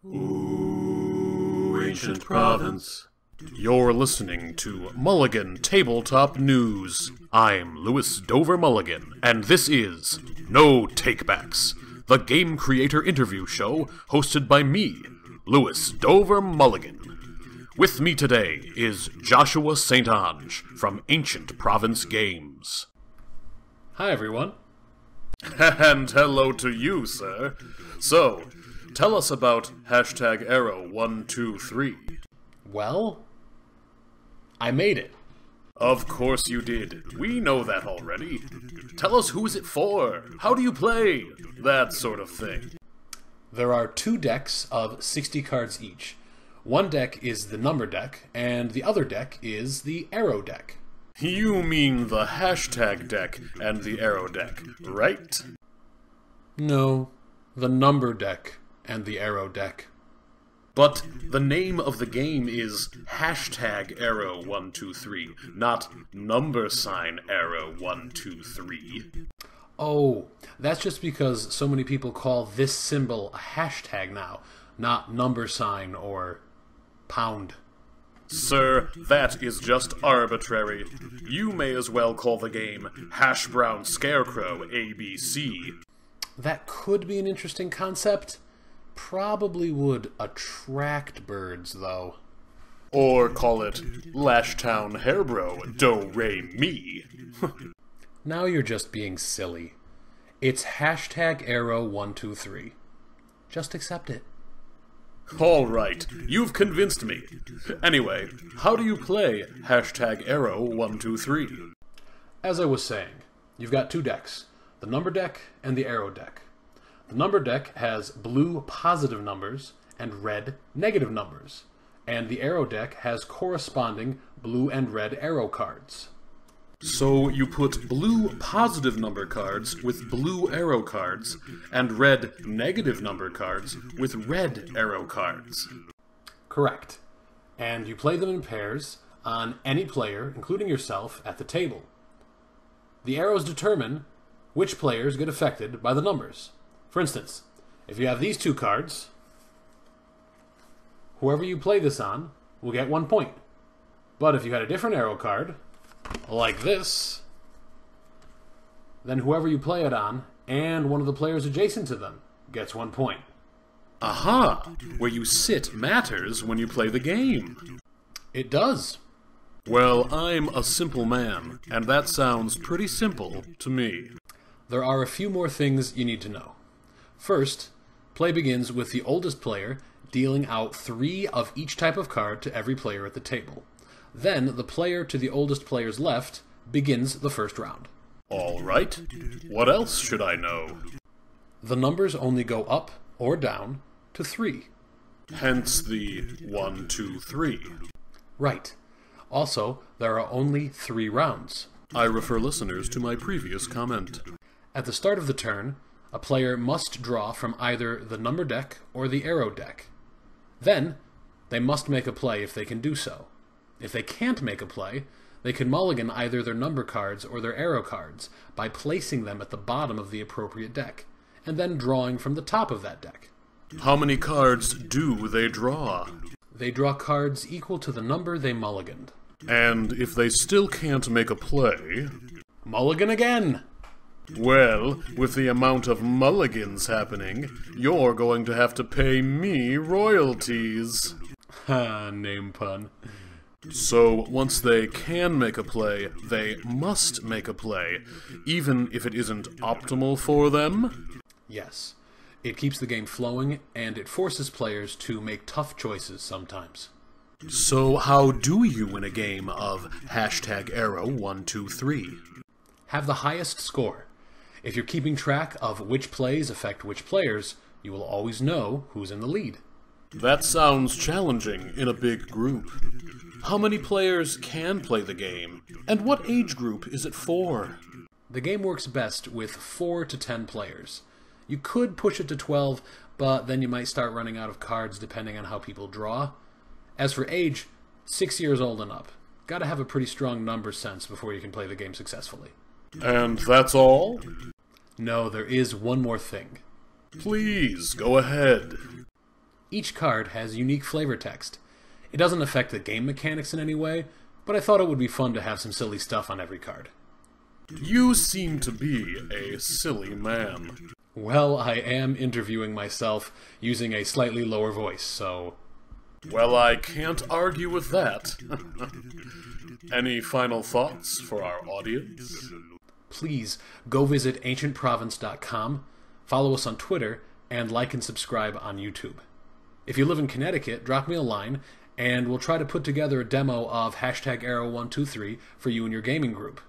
Ooh, ancient province. You're listening to Mulligan Tabletop News. I'm Louis Dover Mulligan, and this is No Takebacks, the game creator interview show hosted by me, Louis Dover Mulligan. With me today is Joshua St.Onge from Ancient Province Games. Hi, everyone. And hello to you, sir. So, tell us about #Arrow123. Well, I made it. Of course you did. We know that already. Tell us, who is it for? How do you play? That sort of thing. There are 2 decks of 60 cards each. One deck is the number deck, and the other deck is the arrow deck. You mean the #deck and the arrow deck, right? No, the number deck and the arrow deck. But the name of the game is #Arrow123, not #Arrow123. Oh, that's just because so many people call this symbol a hashtag now, not $ or pound. Sir, that is just arbitrary. You may as well call the game Hash Brown Scarecrow ABC. That could be an interesting concept. Probably would attract birds, though. Or call it Lashtown Hairbro Do Re Mi. Now you're just being silly. It's #Arrow123. Just accept it. All right, you've convinced me. Anyway, how do you play #Arrow123? As I was saying, you've got 2 decks, the number deck and the arrow deck. The number deck has blue positive numbers and red negative numbers, and the arrow deck has corresponding blue and red arrow cards. So you put blue positive number cards with blue arrow cards, and red negative number cards with red arrow cards. Correct. And you play them in pairs on any player, including yourself, at the table. The arrows determine which players get affected by the numbers. For instance, if you have these 2 cards, whoever you play this on will get 1 point. But if you had a different arrow card, like this, then whoever you play it on, and one of the players adjacent to them, gets 1 point. Aha! Where you sit matters when you play the game. It does. Well, I'm a simple man, and that sounds pretty simple to me. There are a few more things you need to know. First, play begins with the oldest player dealing out 3 of each type of card to every player at the table. Then, the player to the oldest player's left begins the first round. All right. What else should I know? The numbers only go up or down to 3. Hence the 1, 2, 3. Right. Also, there are only 3 rounds. I refer listeners to my previous comment. At the start of the turn, a player must draw from either the number deck or the arrow deck. Then, they must make a play if they can do so. If they can't make a play, they can mulligan either their number cards or their arrow cards by placing them at the bottom of the appropriate deck, and then drawing from the top of that deck. How many cards do they draw? They draw cards equal to the number they mulliganed. And if they still can't make a play... Mulligan again! Well, with the amount of mulligans happening, you're going to have to pay me royalties. Ha, name pun. So, once they can make a play, they must make a play, even if it isn't optimal for them? Yes. It keeps the game flowing, and it forces players to make tough choices sometimes. So how do you win a game of #Arrow123? Have the highest score. If you're keeping track of which plays affect which players, you will always know who's in the lead. That sounds challenging in a big group. How many players can play the game, and what age group is it for? The game works best with 4 to 10 players. You could push it to 12, but then you might start running out of cards depending on how people draw. As for age, 6 years old and up. Gotta have a pretty strong number sense before you can play the game successfully. And that's all? No, there is one more thing. Please, go ahead. Each card has unique flavor text. It doesn't affect the game mechanics in any way, but I thought it would be fun to have some silly stuff on every card. You seem to be a silly man. Well, I am interviewing myself using a slightly lower voice, so... Well, I can't argue with that. Any final thoughts for our audience? Please go visit ancientprovince.com, follow us on Twitter, and like and subscribe on YouTube. If you live in Connecticut, drop me a line, and we'll try to put together a demo of #Arrow123 for you and your gaming group.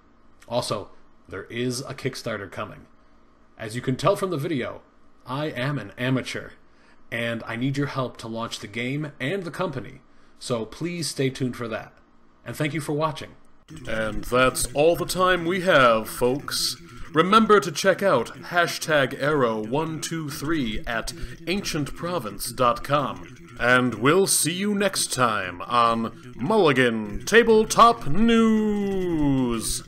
Also, there is a Kickstarter coming. As you can tell from the video, I am an amateur, and I need your help to launch the game and the company, so please stay tuned for that. And thank you for watching. And that's all the time we have, folks. Remember to check out #Arrow123 at ancientprovince.com. And we'll see you next time on Mulligan Tabletop News!